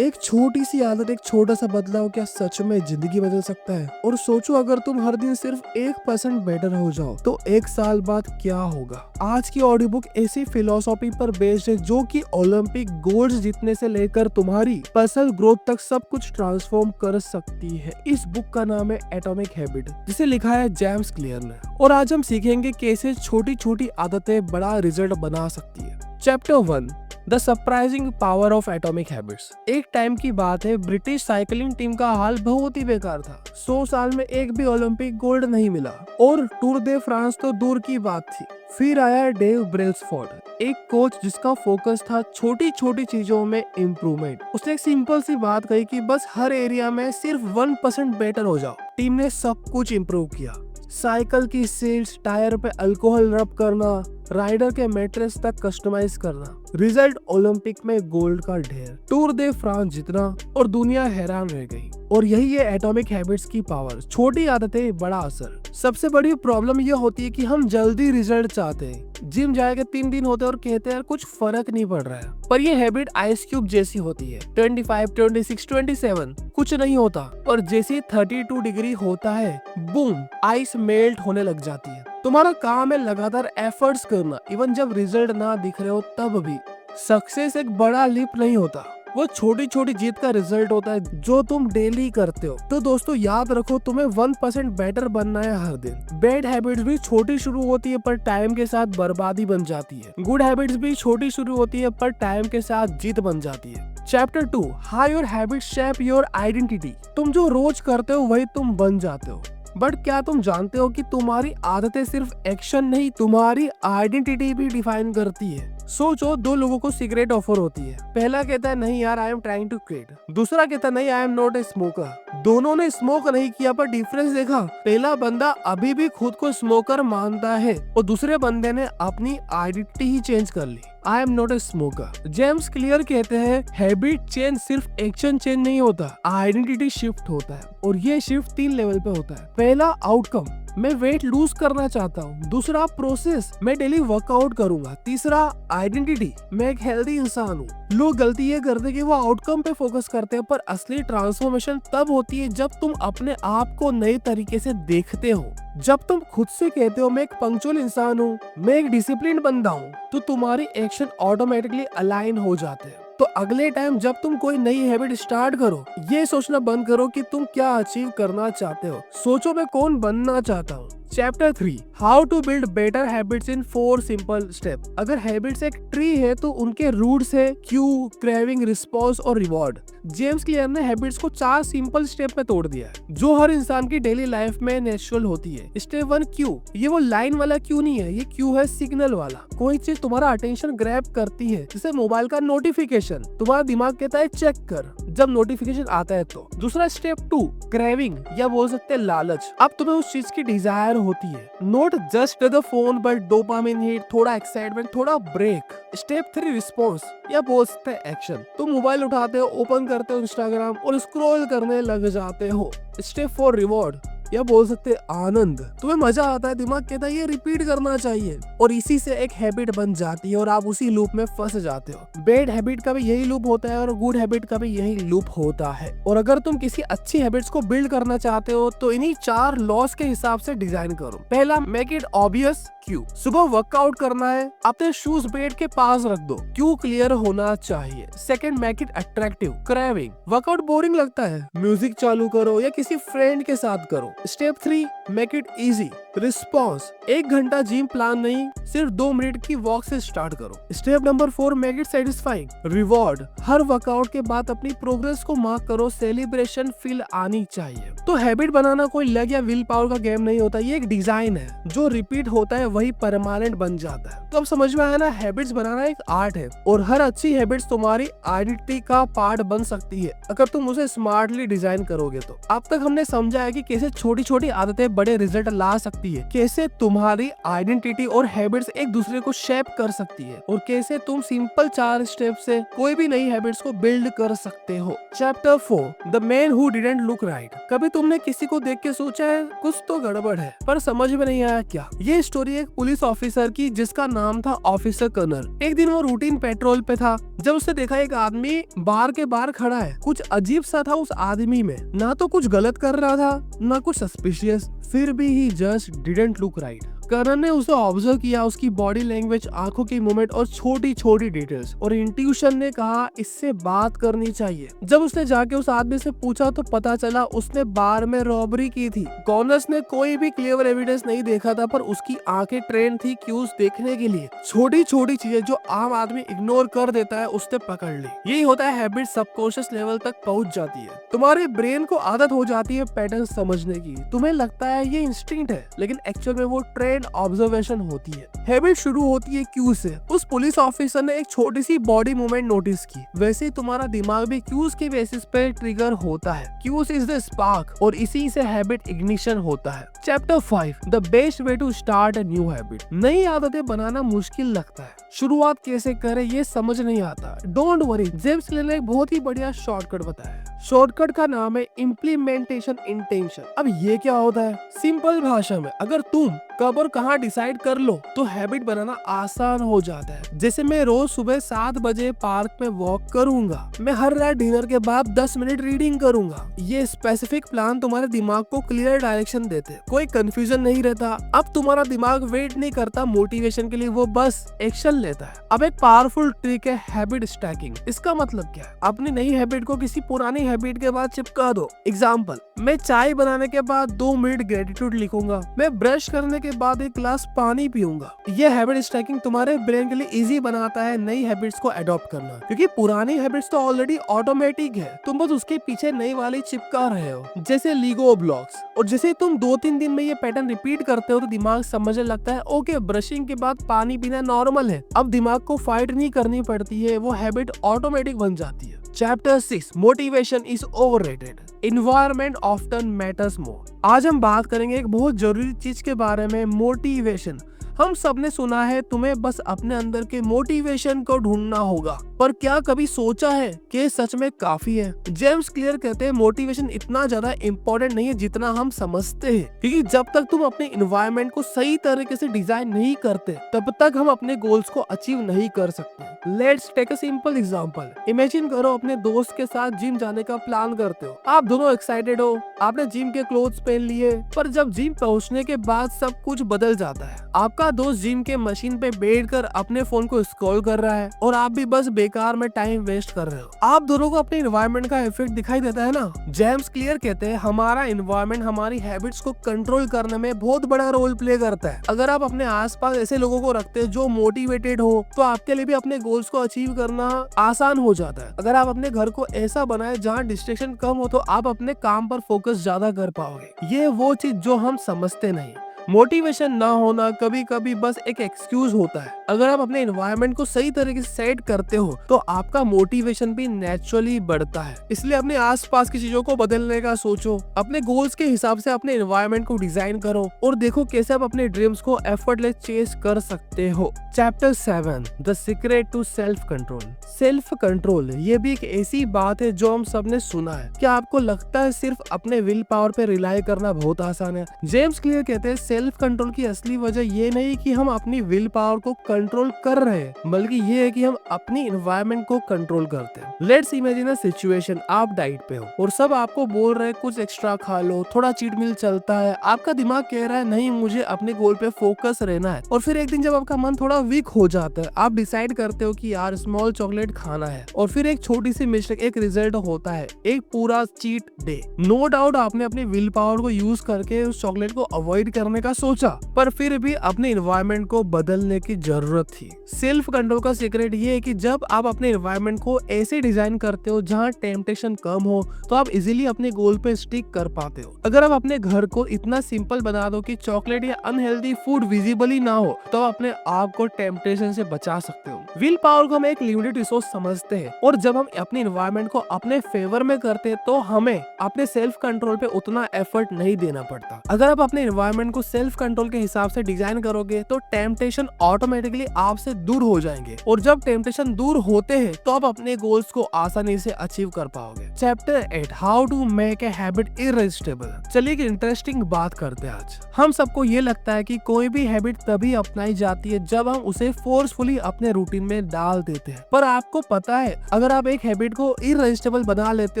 एक छोटी सी आदत, एक छोटा सा बदलाव क्या सच में जिंदगी बदल सकता है। और सोचो अगर तुम हर दिन सिर्फ 1% बेटर हो जाओ तो 1 साल बाद क्या होगा। आज की ऑडियो बुक ऐसी फिलोसॉफी पर बेस्ड है जो कि ओलंपिक गोल्ड जीतने से लेकर तुम्हारी पर्सनल ग्रोथ तक सब कुछ ट्रांसफॉर्म कर सकती है। इस बुक का नाम है एटॉमिक हैबिट, जिसे लिखा है जेम्स क्लियर ने। और आज हम सीखेंगे कैसे छोटी छोटी आदतें बड़ा रिजल्ट बना सकती है। Chapter 1, the surprising power of atomic habits. एक टाइम की बात है, ब्रिटिश साइकिलिंग टीम का हाल बहुत ही बेकार था। 100 साल में एक भी ओलंपिक गोल्ड नहीं मिला और टूर दे फ्रांस तो दूर की बात थी। फिर आया डेव ब्रेल्सफोर्ड, एक कोच जिसका फोकस था छोटी छोटी चीजों में इम्प्रूवमेंट। उसने एक सिंपल सी बात कही कि बस हर एरिया में सिर्फ 1% बेटर हो जाओ। टीम ने सब कुछ इम्प्रूव किया, साइकिल की सीट्स, टायर पे अल्कोहल रब करना, राइडर के मैट्रेस तक कस्टमाइज करना। रिजल्ट ओलंपिक में गोल्ड का ढेर, टूर दे फ्रांस जीतना और दुनिया हैरान रह गई। और यही है एटॉमिक हैबिट्स की पावर, छोटी आदतें बड़ा असर। सबसे बड़ी प्रॉब्लम यह होती है कि हम जल्दी रिजल्ट चाहते हैं। जिम जाएगा 3 दिन होते और कहते हैं कुछ फर्क नहीं पड़ रहा है, पर ये हैबिट आइस क्यूब जैसी होती है। 25, 26, 27 कुछ नहीं होता, और जैसे 32 डिग्री होता है, बूम, आइस मेल्ट होने लग जाती है। तुम्हारा काम है लगातार एफर्ट्स करना, इवन जब रिजल्ट ना दिख रहे हो तब भी। सक्सेस एक बड़ा लीप नहीं होता, वो छोटी छोटी जीत का रिजल्ट होता है जो तुम डेली करते हो। तो दोस्तों याद रखो, तुम्हें 1% बेटर बनना है हर दिन। बैड हैबिट्स भी छोटी शुरू होती है पर टाइम के साथ बर्बादी बन जाती है। गुड हैबिट्स भी छोटी शुरू होती है पर टाइम के साथ जीत बन जाती है। Chapter 2, how your habits shape your identity. तुम जो रोज करते हो वही तुम बन जाते हो। बट क्या तुम जानते हो कि तुम्हारी आदतें सिर्फ एक्शन नहीं, तुम्हारी आइडेंटिटी भी डिफाइन करती है। सोचो, 2 लोगों को सिगरेट ऑफर होती है। पहला कहता है नहीं यार, I am trying to quit. दूसरा कहता है नहीं, I am not a smoker. दोनों ने स्मोक नहीं किया, पर डिफरेंस देखा? पहला बंदा अभी भी खुद को स्मोकर मानता है और दूसरे बंदे ने अपनी आइडेंटिटी ही चेंज कर ली। I am not a smoker. James Clear कहते हैं हैबिट चेंज सिर्फ एक्शन चेंज नहीं होता, आइडेंटिटी शिफ्ट होता है। और ये शिफ्ट 3 लेवल पे होता है। पहला आउटकम, मैं वेट लूज करना चाहता हूँ। दूसरा प्रोसेस, मैं डेली वर्कआउट करूंगा। तीसरा आइडेंटिटी, मैं एक हेल्दी इंसान हूँ। लोग गलती ये करते कि वो आउटकम पे फोकस करते हैं, पर असली ट्रांसफॉर्मेशन तब होती है जब तुम अपने आप को नए तरीके से देखते हो। जब तुम खुद से कहते हो मैं एक पंक्चुअल इंसान हूँ, मैं एक डिसिप्लिन बंदा हूँ, तो तुम्हारी एक्शन ऑटोमेटिकली अलाइन हो जाते हैं। तो अगले टाइम जब तुम कोई नई हैबिट स्टार्ट करो, ये सोचना बंद करो कि तुम क्या अचीव करना चाहते हो, सोचो मैं कौन बनना चाहता हूँ। Chapter 3, how to build better habits in 4 simple step. अगर हैबिट्स एक ट्री है तो उनके रूट्स है क्यू, क्रेविंग, रिस्पॉन्स और रिवॉर्ड। जेम्स क्लियर ने हैबिट्स को 4 सिंपल स्टेप में तोड़ दिया है जो हर इंसान की डेली लाइफ में नेचुरल होती है। Step 1, Q. ये वो लाइन वाला क्यू नहीं है, ये क्यू है सिग्नल वाला। कोई चीज तुम्हारा अटेंशन ग्रैब करती है, जैसे मोबाइल का नोटिफिकेशन, तुम्हारा दिमाग कहता है चेक कर जब नोटिफिकेशन आता है तो। दूसरा स्टेप 2, क्रेविंग या बोल सकते हैं लालच। अब तुम्हें उस चीज की डिजायर होती है, not just the phone but dopamine hit, थोड़ा एक्साइटमेंट, थोड़ा ब्रेक। स्टेप 3, रिस्पॉन्स या बोल सकते हैं एक्शन। तुम मोबाइल उठाते हो, ओपन करते हो इंस्टाग्राम और स्क्रॉल करने लग जाते हो। स्टेप 4, रिवॉर्ड या बोल सकते आनंद। तुम्हें मजा आता है, दिमाग कहता है ये रिपीट करना चाहिए, और इसी से एक हैबिट बन जाती है और आप उसी लूप में फंस जाते हो। बैड हैबिट का भी यही लूप होता है और गुड हैबिट का भी यही लूप होता है। और अगर तुम किसी अच्छी हैबिट्स को बिल्ड करना चाहते हो तो इन्हीं 4 लॉस के हिसाब से डिजाइन करो। पहला, मेक इट ऑब्वियस, क्यू। सुबह वर्कआउट करना है, अपने शूज बेड के पास रख दो, क्यू क्लियर होना चाहिए। Second, make it attractive, craving. Workout boring लगता है, म्यूजिक चालू करो या किसी फ्रेंड के साथ करो। Step 3, make it easy, response. 1 घंटा जिम प्लान नहीं, सिर्फ 2 मिनट की वॉक से स्टार्ट करो। Step number 4, make it satisfying, reward. Her workout के बाद अपनी प्रोग्रेस को मार्क करो, सेलिब्रेशन फील आनी चाहिए। तो हैबिट बनाना कोई लग या विल पावर का गेम नहीं होता, ये एक डिजाइन है। जो रिपीट होता है वही परमानेंट बन जाता है। तो अब समझ में आया ना, हैबिट्स बनाना एक आर्ट है और हर अच्छी हैबिट्स तुम्हारी आइडेंटिटी का पार्ट बन सकती है अगर तुम उसे स्मार्टली डिजाइन करोगे तो। अब तक हमने समझा है कि कैसे छोटी छोटी आदतें बड़े रिजल्ट ला सकती सकती है, कैसे तुम्हारी आइडेंटिटी और हैबिट्स एक दूसरे को शेप कर सकती है और कैसे तुम सिंपल 4 स्टेप से कोई भी नई हैबिट्स को बिल्ड कर सकते हो। Chapter 4 the man who didn't look right. कभी तुमने किसी को देख के सोचा है कुछ तो गड़बड़ है, पर समझ में नहीं आया क्या? ये स्टोरी एक पुलिस ऑफिसर की जिसका नाम था ऑफिसर कर्नल। एक दिन वो रूटीन पेट्रोल पे था जब उसने देखा एक आदमी बार के बाहर खड़ा है। कुछ अजीब सा था उस आदमी में, ना तो कुछ गलत कर रहा था ना कुछ सस्पिशियस, फिर भी he just didn't look right. Colonel ने उसे ऑब्जर्व किया, उसकी बॉडी लैंग्वेज, आंखों की मूवमेंट और छोटी छोटी डिटेल्स, और इंट्यूशन ने कहा इससे बात करनी चाहिए। जब उसने जाके उस आदमी से पूछा तो पता चला उसने बार में रॉबरी की थी। कर्नल ने कोई भी क्लियर एविडेंस नहीं देखा था, पर उसकी आंखें ट्रेन थी क्यूज देखने के लिए। छोटी छोटी चीजें जो आम आदमी इग्नोर कर देता है उसने पकड़ ली। यही होता है, हैबिट सबकॉन्शियस लेवल तक पहुंच जाती है। तुम्हारे ब्रेन को आदत हो जाती है पैटर्न समझने की। तुम्हें लगता है ये इंस्टिंक्ट है, लेकिन एक्चुअल में वो ट्रेन ऑब्जर्वेशन होती है। हैबिट शुरू होती है क्यू से। उस पुलिस ऑफिसर ने एक छोटी सी बॉडी मूवमेंट नोटिस की, वैसे ही तुम्हारा दिमाग भी क्यूज के बेसिस पे ट्रिगर होता है। क्यूज इज द स्पार्क और इसी से हैबिट इग्निशन होता है। Chapter 5 the best way to start a new habit. नई आदतें बनाना मुश्किल लगता है, शुरुआत कैसे करें ये समझ नहीं आता। डोंट वरी, जेम्स क्लियर ने एक बहुत ही बढ़िया शॉर्टकट बताया। शॉर्टकट का नाम है इम्प्लीमेंटेशन इंटेंशन। अब ये क्या होता है? सिंपल भाषा में अगर तुम कब और कहाँ डिसाइड कर लो तो हैबिट बनाना आसान हो जाता है। जैसे मैं रोज सुबह 7 बजे पार्क में वॉक करूंगा, मैं हर रात डिनर के बाद 10 मिनट रीडिंग करूंगा। ये स्पेसिफिक प्लान तुम्हारे दिमाग को क्लियर डायरेक्शन देते, कोई कंफ्यूजन नहीं रहता। अब तुम्हारा दिमाग वेट नहीं करता मोटिवेशन के लिए, वो बस एक्शन लेता है। अब एक पावरफुल ट्रिक है हैबिट स्टैकिंग। इसका मतलब क्या है? अपनी नई हैबिट को किसी पुरानी हैबिट के बाद चिपका दो। एग्जाम्पल, मैं चाय बनाने के बाद 2 मिनट ग्रेटिट्यूड लिखूंगा, मैं ब्रश करने के बाद 1 गिलास पानी पीऊंगा। ये हैबिट स्टैकिंग तुम्हारे ब्रेन के लिए इजी बनाता है नई हैबिट्स को अडॉप्ट करना, क्योंकि पुरानी हैबिट्स तो ऑलरेडी ऑटोमेटिक है, तुम बस उसके पीछे नई वाली चिपका रहे हो। जैसे लीगो ब्लॉक्स। और जैसे तुम 2-3 दिन में ये पैटर्न रिपीट करते हो तो दिमाग समझने लगता है ओके, ब्रशिंग के बाद पानी पीना नॉर्मल है। अब दिमाग को फाइट नहीं करनी पड़ती है, वो हैबिट ऑटोमेटिक बन जाती है। Chapter 6 motivation is overrated. Environment often matters more. आज हम बात करेंगे एक बहुत जरूरी चीज के बारे में, मोटिवेशन। हम सबने सुना है तुम्हें बस अपने अंदर के मोटिवेशन को ढूंढना होगा, पर क्या कभी सोचा है कि सच में काफी है? जेम्स क्लियर कहते हैं मोटिवेशन इतना ज्यादा इम्पोर्टेंट नहीं है जितना हम समझते हैं, क्योंकि जब तक तुम अपने एनवायरनमेंट को सही तरीके से डिजाइन नहीं करते तब तक हम अपने गोल्स को अचीव नहीं कर सकते। Let's take a simple example. Imagine करो अपने दोस्त के साथ जिम जाने का प्लान करते हो, आप दोनों एक्साइटेड हो, आपने जिम के क्लोथ्स पहन लिए, पर जब जिम पहुंचने के बाद सब कुछ बदल जाता है। आपका दोस्त जिम के मशीन पे बैठकर अपने फोन को स्क्रॉल कर रहा है और आप भी बस बेकार में टाइम वेस्ट कर रहे हो। आप दोनों को अपने एनवायरनमेंट का इफेक्ट दिखाई देता है ना? जेम्स क्लियर कहते हैं हमारा एनवायरनमेंट हमारी हैबिट्स को कंट्रोल करने में बहुत बड़ा रोल प्ले करता है। अगर आप अपने आसपास ऐसे लोगों को रखते हैं जो मोटिवेटेड हो तो आपके लिए भी अपने गोल्स को अचीव करना आसान हो जाता है। अगर आप अपने घर को ऐसा बनाए जहाँ डिस्ट्रैक्शन कम हो तो आप अपने काम पर फोकस ज्यादा कर पाओगे। ये वो चीज जो हम समझते नहीं। मोटिवेशन ना होना कभी कभी बस एक एक्सक्यूज होता है। अगर आप अपने एनवायरनमेंट को सही तरीके से सेट करते हो तो आपका मोटिवेशन भी नेचुरली बढ़ता है। इसलिए अपने आसपास की चीजों को बदलने का सोचो, अपने गोल्स के हिसाब से अपने एनवायरनमेंट को डिजाइन करो और देखो कैसे आप अपने ड्रीम्स को एफर्टलेस चेस कर सकते हो। Chapter 7 the secret to self control. Self control ये भी एक ऐसी बात है जो हम सबने सुना है। क्या आपको लगता है सिर्फ अपने विल पावर पे रिलाई करना बहुत आसान है? जेम्स क्लियर कहते हैं सेल्फ कंट्रोल की असली वजह ये नहीं कि हम अपनी विल पावर को कंट्रोल कर रहे हैं, बल्कि ये है कि हम अपनी एनवायरनमेंट को कंट्रोल करते हैं। लेट्स इमेजिन अ सिचुएशन, आप डाइट पे हो और सब आपको बोल रहे हैं कुछ एक्स्ट्रा खा लो, थोड़ा चीट मील चलता है। आपका दिमाग कह रहा है नहीं मुझे अपने गोल पे फोकस रहना है। और फिर एक दिन जब आपका मन थोड़ा वीक हो जाता है, आप डिसाइड करते हो कि यार स्मॉल चॉकलेट खाना है, और फिर एक छोटी सी मिस्टेक, एक रिजल्ट होता है, एक पूरा चीट डे। नो डाउट आपने अपनी विल पावर को यूज करके उस चॉकलेट को अवॉइड करने का सोचा, पर फिर भी अपने एनवायरनमेंट को बदलने की जरूरत थी। सेल्फ कंट्रोल का सीक्रेट ये है कि जब आप अपने एनवायरनमेंट को ऐसे डिजाइन करते हो जहां टेम्पटेशन कम हो तो आप इजीली अपने गोल पे स्टिक कर पाते हो। अगर आप अपने घर को इतना सिंपल बना दो कि चॉकलेट या अनहेल्दी फूड विजिबल ना हो तो आप अपने आप को टेम्पटेशन से बचा सकते हो। विल पावर को हम एक लिमिटेड रिसोर्स समझते हैं, और जब हम अपने एनवायरनमेंट को अपने फेवर में करते हैं तो हमें अपने सेल्फ कंट्रोल पे उतना एफर्ट नहीं देना पड़ता। अगर आप अपने एनवायरनमेंट को सेल्फ कंट्रोल के हिसाब से डिजाइन करोगे तो टेम्पटेशन ऑटोमेटिकली आपसे दूर हो जाएंगे, और जब टेम्पटेशन दूर होते हैं तो आप अपने गोल्स को आसानी से अचीव कर पाओगे। Chapter 8, how to make a habit irresistible. चलिए एक इंटरेस्टिंग बात करते हैं आज। हम सबको ये लगता है कि कोई भी हैबिट तभी अपनाई जाती है जब हम उसे फोर्सफुली अपने रूटीन में डाल देते हैं, पर आपको पता है अगर आप एक हैबिट को इररेसिस्टिबल बना लेते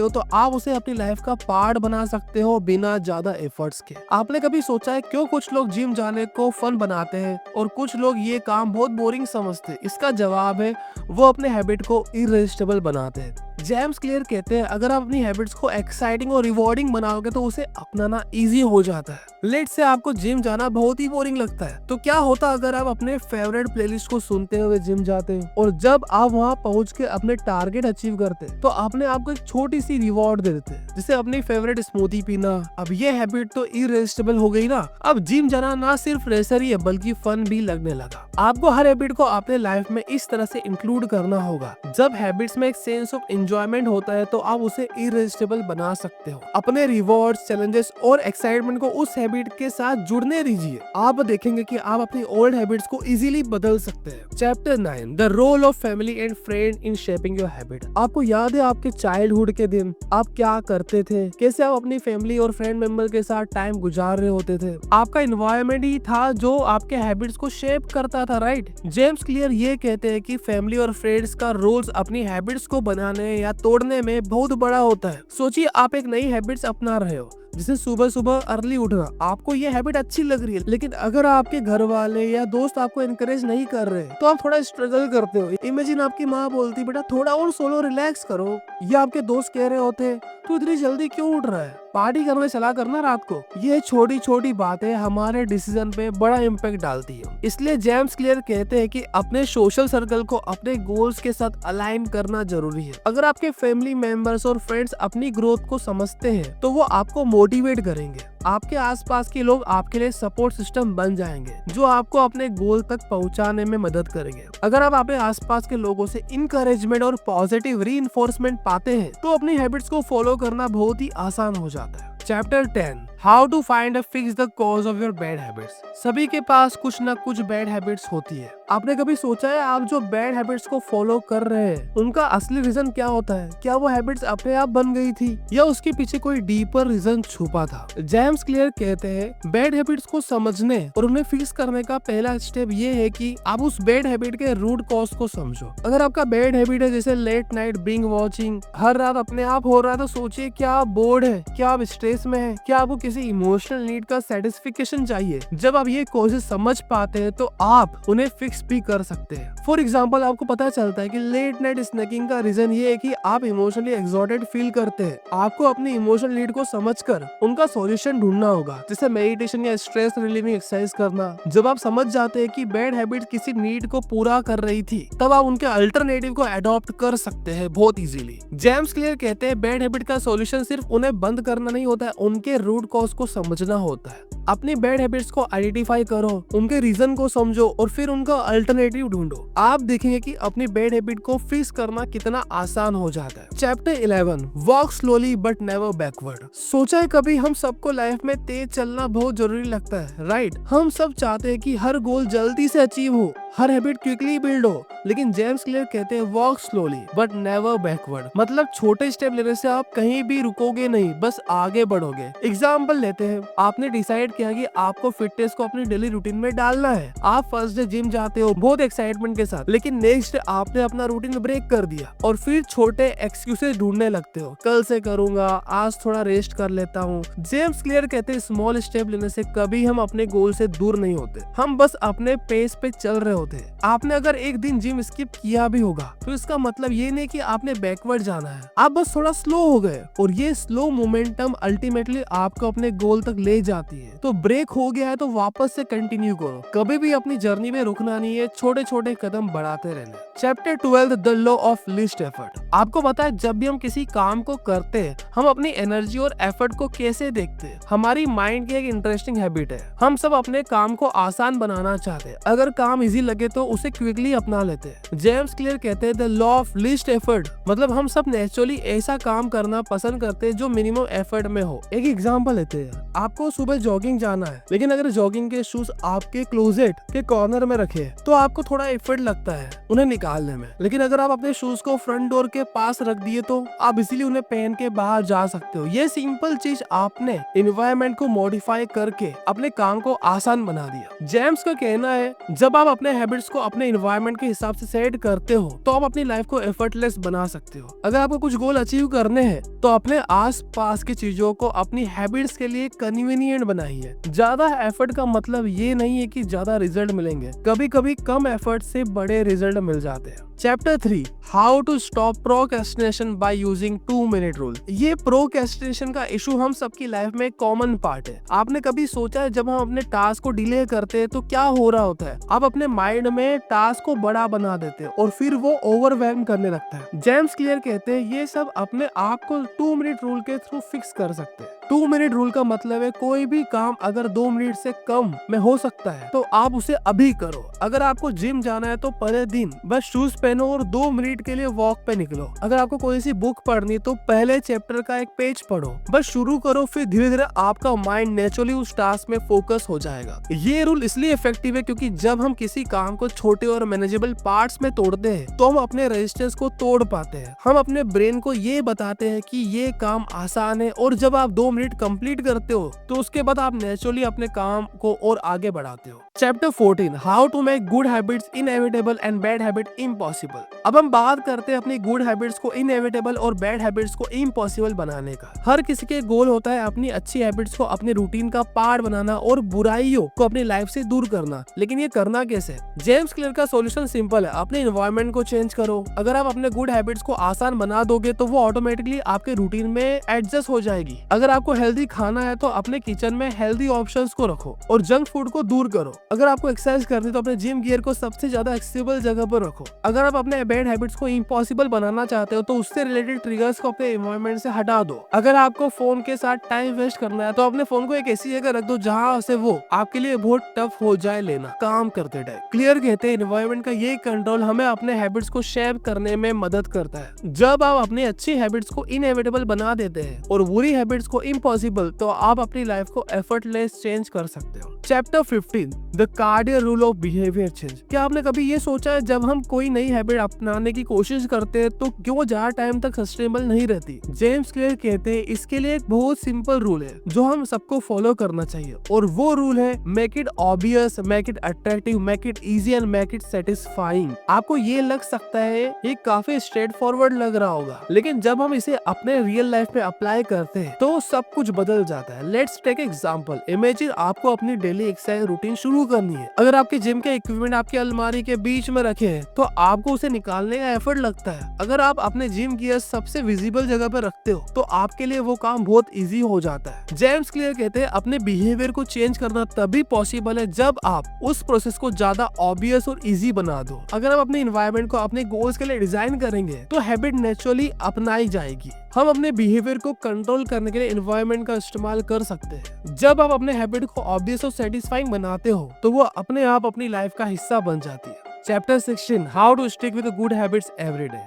हो तो आप उसे अपनी लाइफ का पार्ट बना सकते हो बिना ज्यादा एफर्ट्स के। आपने कभी सोचा है क्यों कुछ लोग जिम जाने को फन बनाते हैं और कुछ लोग ये काम बहुत बोरिंग समझते हैं? इसका जवाब है वो अपने हैबिट को इररेसिस्टिबल बनाते हैं। जेम्स क्लियर कहते हैं अगर आप अपनी हैबिट्स को एक्साइटिंग और रिवॉर्डिंग बनाओगे तो उसे अपनाना इजी हो जाता है। लेट्स से आपको जिम जाना बहुत ही बोरिंग लगता है, तो क्या होता अगर आप अपने फेवरेट प्लेलिस्ट को सुनते हुए जिम जाते हैं और जब आप वहां पहुंच के अपने टारगेट अचीव करते तो अपने आप को एक छोटी सी रिवॉर्ड दे देते, जैसे अपनी फेवरेट स्मूदी पीना। अब ये हैबिट तो इररेसिस्टिबल हो गई ना। अब जिम जाना ना सिर्फ रेसर ही है बल्कि फन भी लगने लगा। आपको हर हैबिट को अपने लाइफ में इस तरह से इंक्लूड करना होगा। जब हैबिट्स में एक सेंस ऑफ एंजॉयमेंट होता है तो आप उसे इररेसिस्टिबल बना सकते हो। अपने रिवॉर्ड्स, चैलेंजेस और एक्साइटमेंट को उस हैबिट के साथ जुड़ने दीजिए। आप देखेंगे कि आप अपनी ओल्ड हैबिट्स को इजीली बदल सकते हैं। Chapter 9, the role of family and friend in shaping your habit. आपको याद है आपके चाइल्डहुड के दिन आप क्या करते थे, कैसे आप अपनी फैमिली और फ्रेंड मेंबर के साथ टाइम गुजार रहे होते थे? आपका एनवायरनमेंट ही था जो आपके हैबिट्स को शेप करता था, राइट? जेम्स क्लियर ये कहते हैं कि फैमिली और फ्रेंड्स का रोल अपनी हैबिट्स को बनाने या तोड़ने में बहुत बड़ा होता है। सोचिए आप एक नई हैबिट्स अपना रहे हो, जैसे सुबह सुबह अर्ली उठना। आपको ये हैबिट अच्छी लग रही है, लेकिन अगर आपके घर वाले या दोस्त आपको एनकरेज नहीं कर रहे तो आप थोड़ा स्ट्रगल करते हो। इमेजिन आपकी माँ बोलती बेटा थोड़ा और सोलो रिलैक्स करो, या आपके दोस्त कह रहे होते तू इतनी जल्दी क्यों उठ रहा है, पार्टी करने चला करना रात को। ये छोटी छोटी बातें हमारे डिसीजन पे बड़ा इम्पैक्ट डालती है। इसलिए जेम्स क्लियर कहते हैं कि अपने सोशल सर्कल को अपने गोल्स के साथ अलाइन करना जरूरी है। अगर आपके फैमिली मेंबर्स और फ्रेंड्स अपनी ग्रोथ को समझते हैं तो वो आपको मोटिवेट करेंगे। आपके आसपास के लोग आपके लिए सपोर्ट सिस्टम बन जाएंगे जो आपको अपने गोल तक पहुंचाने में मदद करेंगे। अगर आप अपने आसपास के लोगों से इनकरेजमेंट और पॉजिटिव रीइंफोर्समेंट पाते हैं तो अपनी हैबिट्स को फॉलो करना बहुत ही आसान हो जाता है। Chapter 10, how to find a fix the cause of your bad habits. सभी के पास कुछ न कुछ बैड हैबिट्स होती है। आपने कभी सोचा है आप जो बैड हैबिट्स को फॉलो कर रहे हैं उनका असली रीजन क्या होता है? क्या वो हैबिट्स अपने आप बन गई थी या उसके पीछे कोई डीपर रीजन छुपा था? जेम्स क्लियर कहते हैं बैड हैबिट्स को समझने और उन्हें फिक्स करने का पहला स्टेप ये है कि आप उस बैड हैबिट के रूट कॉज को समझो। अगर आपका बैड हैबिट है जैसे लेट नाइट बिंग वॉचिंग, हर रात अपने आप हो रहा है, तो सोचिए क्या आप बोर्ड है, क्या आप स्ट्रेस में है, क्या आपको किसी इमोशनल नीड का सेटिस्फिकेशन चाहिए? जब आप ये कॉजेज समझ पाते हैं तो आप उन्हें फिक्स भी कर सकते हैं। फॉर एग्जाम्पल आपको पता चलता है कि लेट नाइट स्नैकिंग का रीजन ये है कि आप इमोशनली एक्सॉर्टेड फील करते हैं। आपको अपनी इमोशनल नीड को समझकर उनका सॉल्यूशन ढूंढना होगा, जैसे मेडिटेशन या स्ट्रेस रिलीविंग एक्सरसाइज करना। जब आप समझ जाते हैं कि बैड हैबिट किसी नीड को पूरा कर रही थी तब आप उनके अल्टरनेटिव को अडॉप्ट कर सकते हैं बहुत इजीली। जेम्स क्लियर कहते हैं बैड हैबिट का सॉल्यूशन सिर्फ उन्हें बंद करना नहीं होता है, उनके रूट कॉज को समझना होता है। अपनी बैड हैबिट्स को आइडेंटिफाई करो, उनके रीजन को समझो और फिर उनका अल्टरनेटिव ढूंढो। आप देखेंगे कि अपनी बैड हैबिट को फिक्स करना कितना आसान हो जाता है। Chapter 11, walk slowly but never backward. सोचा है कभी हम सबको लाइफ में तेज चलना बहुत जरूरी लगता है, राइट? हम सब चाहते हैं कि हर गोल जल्दी से अचीव हो, हर हैबिट क्विकली बिल्ड हो, लेकिन जेम्स क्लियर कहते हैं walk slowly but never backward. मतलब छोटे स्टेप लेने से आप कहीं भी रुकोगे नहीं, बस आगे बढ़ोगे। एग्जाम्पल लेते हैं, आपने डिसाइड किया कि आपको फिटनेस को अपनी डेली रूटीन में डालना है। आप फर्स्ट डे जिम जाते हो बहुत एक्साइटमेंट के साथ, लेकिन नेक्स्ट डे आपने अपना रूटीन ब्रेक कर दिया और फिर छोटे एक्सक्यूजेस ढूंढने लगते हो, कल से करूंगा, आज थोड़ा रेस्ट कर लेता हूँ। जेम्स क्लियर कहते हैं स्मॉल स्टेप लेने से कभी हम अपने गोल से दूर नहीं होते, हम बस अपने पेस पे चल रहे होते हैं। आपने अगर एक दिन जिम स्किप किया भी होगा तो इसका मतलब ये नहीं कि आपने बैकवर्ड जाना है, आप बस थोड़ा स्लो हो गए, और ये स्लो मोमेंटम अल्टीमेटली आपको अपने गोल तक ले जाती है। तो ब्रेक हो गया है तो वापस से कंटिन्यू करो, कभी भी अपनी जर्नी में रुकना नहीं है, छोटे छोटे कदम बढ़ाते रहना। Chapter 12, the law of least effort. आपको पता है जब भी हम किसी काम को करते हैं हम अपनी एनर्जी और एफर्ट को कैसे देखते हैं? हमारी माइंड की एक इंटरेस्टिंग हैबिट है, हम सब अपने काम को आसान बनाना चाहते हैं। अगर काम इजी लगे तो उसे क्विकली अपना लेते हैं। जेम्स क्लियर कहते हैं the law of least effort, मतलब हम सब नेचुरली ऐसा काम करना पसंद करते हैं जो मिनिमम एफर्ट में हो। एक एग्जांपल लेते हैं, आपको सुबह जॉगिंग जाना है, लेकिन अगर जॉगिंग के शूज आपके क्लोजेट के कॉर्नर में रखे तो आपको थोड़ा एफर्ट लगता है उन्हें निकालने में। लेकिन अगर आप अपने शूज को फ्रंट डोर के पास रख दिए तो आप इसीलिए उन्हें पहन के बाहर जा सकते हो। ये सिंपल चीज आपने एनवायरनमेंट को मॉडिफाई करके अपने काम को आसान बना दिया। जेम्स का कहना है जब आप अपने हैबिट्स को अपने एनवायरनमेंट के हिसाब से सेट करते हो तो आप अपनी लाइफ को एफर्टलेस बना सकते हो। अगर आपको कुछ गोल अचीव करने हैं तो अपने आस पास की चीजों को अपनी हैबिट्स के लिए कन्वीनियंट बनाइए। ज्यादा एफर्ट का मतलब ये नहीं है कि ज्यादा रिजल्ट मिलेंगे, कभी कभी कम एफर्ट से बड़े रिजल्ट मिल जाते हैं। Chapter 3 how to stop procrastination by using 2 minute rule. ये प्रोक्रेस्टिनेशन का इशू हम सबकी लाइफ में कॉमन पार्ट है। आपने कभी सोचा है जब हम अपने टास्क को डिले करते हैं तो क्या हो रहा होता है? आप अपने माइंड में टास्क को बड़ा बना देते हैं और फिर वो ओवरवेल्म करने लगता है। जेम्स क्लियर कहते हैं ये सब अपने आप को 2 मिनट रूल के थ्रू फिक्स कर सकते हैं। 2 मिनट रूल का मतलब है कोई भी काम अगर 2 मिनट से कम में हो सकता है तो आप उसे अभी करो। अगर आपको जिम जाना है तो पहले दिन बस शूज पहनो और 2 मिनट के लिए वॉक पे निकलो। अगर आपको कोई सी बुक पढ़नी तो पहले चैप्टर का एक पेज पढ़ो, बस शुरू करो, फिर धीरे धीरे आपका माइंड नेचुरली उस टास्क में फोकस हो जाएगा। ये रूल इसलिए इफेक्टिव है क्योंकि जब हम किसी काम को छोटे और मैनेजेबल पार्ट्स में तोड़ते हैं तो हम अपने रेजिस्टेंस को तोड़ पाते हैं। हम अपने ब्रेन को ये बताते हैं कि ये काम आसान है और जब आप 2 मिनट कंप्लीट करते हो तो उसके बाद आप नेचुरली अपने काम को और आगे बढ़ाते हो। Chapter 14 how to make good habits inevitable and bad habit impossible. अब हम बात करते हैं अपनी गुड हैबिट्स को इनएविटेबल और बैड हैबिट्स को इम्पॉसिबल बनाने का। हर किसी के गोल होता है अपनी अच्छी हैबिट्स को अपने रूटीन का पार्ट बनाना और बुराइयों को अपनी लाइफ से दूर करना। लेकिन ये करना कैसे? जेम्स क्लियर का सॉल्यूशन सिंपल है, अपने एनवायरनमेंट को चेंज करो। अगर आप अपने गुड हैबिट्स को आसान बना दोगे तो वो ऑटोमेटिकली आपके रूटीन में एडजस्ट हो जाएगी। अगर आपको हेल्दी खाना है तो अपने किचन में हेल्दी ऑप्शंस को रखो और जंक फूड को दूर करो। अगर आपको एक्सरसाइज करनी है तो अपने जिम गियर को सबसे ज्यादा एक्सेसिबल जगह पर रखो। अगर आप अपने बैड हैबिट्स को इम्पॉसिबल बनाना चाहते हो तो उससे रिलेटेड ट्रिगर्स को अपने एनवायरनमेंट से हटा दो। अगर आपको फोन के साथ टाइम वेस्ट करना है तो अपने फोन को एक ऐसी जगह रख दो जहाँ से वो आपके लिए बहुत टफ हो जाए लेना काम करते टाइम। क्लियर कहते हैं एनवायरनमेंट का ये कंट्रोल हमें अपने हैबिट्स को शेप करने में मदद करता है। जब आप अपनी अच्छी हैबिट्स को इनएविटेबल बना देते हैं और बुरी हैबिट्स को इम्पॉसिबल तो आप अपनी लाइफ को एफर्टलेस चेंज कर सकते हो। Chapter 15 the cardinal rule of behaviour change. क्या आपने कभी ये सोचा है जब हम कोई नई हैबिट अपनाने की कोशिश करते हैं तो क्यों ज्यादा टाइम तक सस्टेनेबल नहीं रहती? जेम्स क्लियर कहते हैं इसके लिए एक बहुत सिंपल रूल है जो हम सबको फॉलो करना चाहिए और वो रूल है make it obvious, make it attractive, make it easy and make it satisfying. आपको ये लग सकता है ये काफी स्ट्रेट फॉरवर्ड लग रहा होगा, लेकिन जब हम इसे अपने रियल लाइफ में अप्लाई करते हैं तो सब कुछ बदल जाता है। Let's take example. इमेजिन आपको अपनी डेली एक्सरसाइज रूटीन शुरू करनी है। अगर आपके जिम के इक्विपमेंट आपकी अलमारी के बीच में रखे हैं तो आपको उसे निकालने का एफर्ट लगता है। अगर आप अपने जिम गियर सबसे विजिबल जगह पर रखते हो तो आपके लिए वो काम बहुत इजी हो जाता है। जेम्स क्लियर कहते हैं अपने बिहेवियर को चेंज करना तभी पॉसिबल है जब आप उस प्रोसेस को ज्यादा ऑब्वियस और इजी बना दो। अगर हम अपने एनवायरनमेंट को अपने गोल्स के लिए डिजाइन करेंगे तो हैबिट नेचुरली अपनाई जाएगी। हम अपने बिहेवियर को कंट्रोल करने के लिए एनवायरनमेंट का इस्तेमाल कर सकते हैं। जब आप अपने हैबिट को ऑब्वियस और सेटिस्फाइंग बनाते हो तो वो अपने आप अपनी लाइफ का हिस्सा बन जाती है। Chapter 16 how to stick with good habits every day.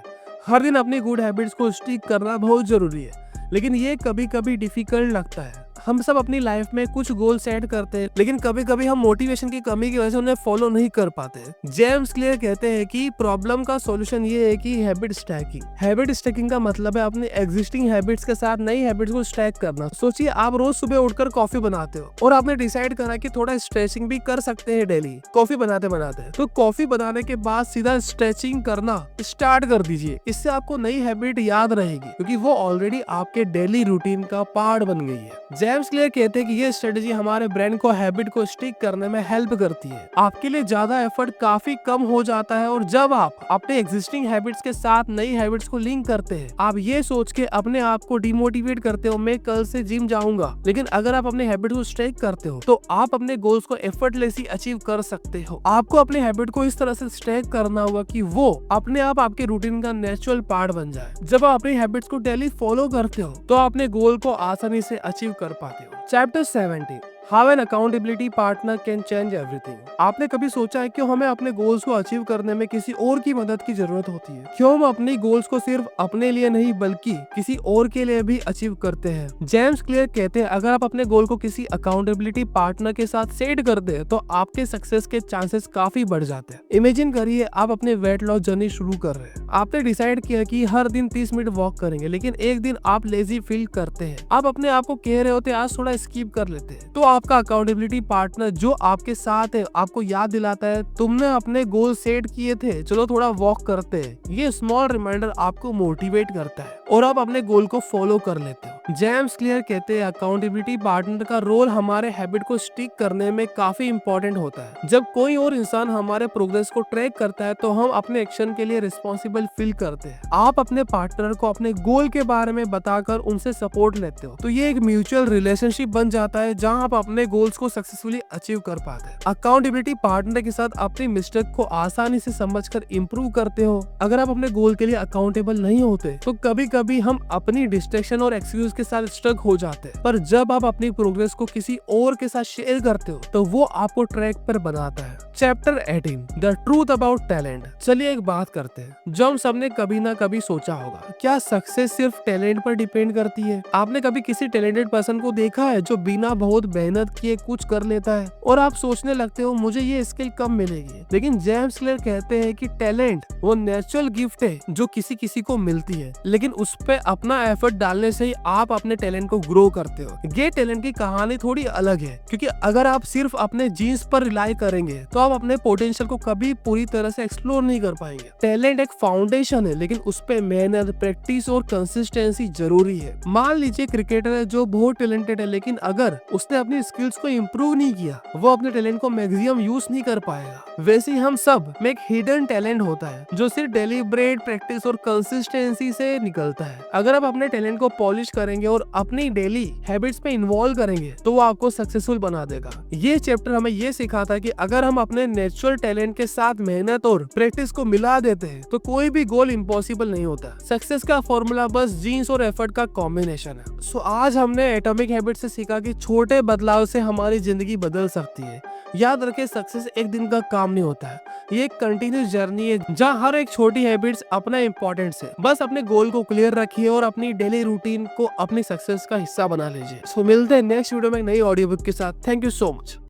हर दिन अपनी गुड हैबिट्स को स्टिक करना बहुत जरूरी है, लेकिन ये कभी कभी डिफिकल्ट लगता है। हम सब अपनी लाइफ में कुछ गोल सेट करते हैं, लेकिन कभी कभी हम मोटिवेशन की कमी की वजह से उन्हें फॉलो नहीं कर पाते। जेम्स क्लियर कहते हैं कि प्रॉब्लम का सॉल्यूशन ये है कि हैबिट स्टैकिंग। हैबिट स्टैकिंग का मतलब है अपने एग्जिस्टिंग हैबिट्स के साथ नई हैबिट्स को स्टैक करना। सोचिए आप रोज सुबह उठकर कॉफी बनाते हो और आपने डिसाइड करा कि थोड़ा स्ट्रेचिंग भी कर सकते हैं डेली कॉफी बनाते बनाते। तो कॉफी बनाने के बाद सीधा स्ट्रेचिंग करना स्टार्ट कर दीजिए। इससे आपको नई हैबिट याद रहेगी क्योंकि वो ऑलरेडी आपके डेली रूटीन का पार्ट बन गई है। जेम्स क्लियर कहते हैं कि ये स्ट्रेटेजी हमारे ब्रेन को हैबिट को स्टिक करने में हेल्प करती है। आपके लिए ज्यादा एफर्ट काफी कम हो जाता है और जब आप अपने एग्जिस्टिंग हैबिट्स के साथ नई हैबिट्स को लिंक करते हैं आप ये सोच के अपने आप को डिमोटिवेट करते हो मैं कल से जिम जाऊंगा। लेकिन अगर आप अपने हैबिट को स्टिक करते हो तो आप अपने गोल्स को एफर्टलेसली अचीव कर सकते हो। आपको अपने हैबिट को इस तरह से स्टिक करना होगा कि वो अपने आप आपके रूटीन का नेचुरल पार्ट बन जाए। जब आप अपनी हैबिट्स को डेली फॉलो करते हो तो अपने गोल को आसानी से अचीव कर पाते हो। Chapter 17 how an accountability partner can change everything. आपने कभी सोचा है क्यों हमें अपने गोल्स को अचीव करने में किसी और की मदद की जरूरत होती है? क्यों हम अपनी गोल्स को सिर्फ अपने लिए नहीं बल्कि किसी और के लिए भी अचीव करते हैं? जेम्स क्लियर कहते हैं अगर आप अपने गोल को किसी अकाउंटेबिलिटी पार्टनर के साथ सेट करते हैं तो आपके सक्सेस के चांसेस काफी बढ़ जाते हैं। इमेजिन करिए आप अपने वेट लॉस जर्नी शुरू कर रहे हैं। आपने डिसाइड किया कि हर दिन 30 मिनट वॉक करेंगे, लेकिन एक दिन आप लेजी फील करते हैं। आप अपने आप को कह रहे होते हैं आज थोड़ा स्किप कर लेते हैं, तो आपका अकाउंटेबिलिटी पार्टनर जो आपके साथ है आपको याद दिलाता है तुमने अपने गोल सेट किए थे, चलो थोड़ा वॉक करते हैं। ये स्मॉल रिमाइंडर आपको मोटिवेट करता है और आप अपने गोल को फॉलो कर लेते हो। जेम्स क्लियर कहते हैं अकाउंटेबिलिटी पार्टनर का रोल हमारे हैबिट को स्टिक करने में काफी इंपॉर्टेंट होता है। जब कोई और इंसान हमारे प्रोग्रेस को ट्रैक करता है तो हम अपने एक्शन के लिए रिस्पॉन्सिबल फील करते हैं। आप अपने पार्टनर को अपने गोल के बारे में बताकर उनसे सपोर्ट लेते हो तो ये एक म्यूचुअल रिलेशनशिप बन जाता है जहां आप अपने गोल्स को सक्सेसफुली अचीव कर पाते हैं। अकाउंटेबिलिटी पार्टनर के साथ अपनी मिस्टेक को आसानी से समझकर इम्प्रूव करते हो। अगर आप अपने गोल के लिए अकाउंटेबल नहीं होते तो कभी कभी हम अपनी डिस्ट्रैक्शन और एक्सक्यूज के साथ स्ट्रक हो जाते हैं, पर जब आप अपनी प्रोग्रेस को किसी और के साथ शेयर करते हो तो वो आपको ट्रैक पर बनाता है। Chapter 18 the truth about talent. चलिए एक बात करते हैं जो हम सबने कभी ना कभी सोचा होगा, क्या सक्सेस सिर्फ टैलेंट पर डिपेंड करती है? आपने कभी किसी टैलेंटेड पर्सन को देखा है जो बिना बहुत मेहनत किए कुछ कर लेता है और आप सोचने लगते हो मुझे ये स्किल कब मिलेगी? लेकिन जेम्स क्लियर कहते हैं कि टैलेंट वो नेचुरल गिफ्ट है जो किसी किसी को मिलती है, लेकिन उस पे अपना एफर्ट डालने से ही आप अपने टैलेंट को ग्रो करते हो। ये टैलेंट की कहानी थोड़ी अलग है, क्योंकि अगर आप सिर्फ अपने जीन्स पर रिलाई करेंगे तो आप अपने पोटेंशियल को कभी पूरी तरह से एक्सप्लोर नहीं कर पाएंगे। टैलेंट एक फाउंडेशन है, लेकिन उस पे मेहनत, प्रैक्टिस और कंसिस्टेंसी जरूरी है। मान लीजिए क्रिकेटर है जो बहुत टैलेंटेड है, लेकिन अगर उसने अपनी स्किल्स को इम्प्रूव नहीं किया, वो अपने टैलेंट को मैक्सिमम यूज नहीं कर पाएगा। वैसे ही हम सब में एक हिडन टैलेंट होता है जो सिर्फ डेलिब्रेट प्रैक्टिस और कंसिस्टेंसी से निकलता है। अगर आप अपने टैलेंट को पॉलिश करेंगे और अपनी डेली हैबिट्स पे इन्वॉल्व करेंगे तो वो आपको सक्सेसफुल बना देगा। ये चैप्टर हमें ये सिखाता है कि अगर हम अपने नेचुरल टैलेंट के साथ मेहनत और प्रैक्टिस को मिला देते हैं तो कोई भी गोल इम्पॉसिबल नहीं होता। सक्सेस का फॉर्मूला बस जीन्स और एफर्ट का कॉम्बिनेशन है। सो आज हमने एटॉमिक हैबिट से सीखा कि छोटे बदलाव से हमारी जिंदगी बदल सकती है। याद रखें सक्सेस एक दिन का काम नहीं होता है, ये एक कंटिन्यूस जर्नी है जहाँ हर एक छोटी हैबिट्स अपना इम्पोर्टेंस है। बस अपने गोल को क्लियर रखिए और अपनी डेली रूटीन को अपनी सक्सेस का हिस्सा बना लीजिए। सो मिलते हैं नेक्स्ट वीडियो में एक नई ऑडियो बुक के साथ। Thank you so much.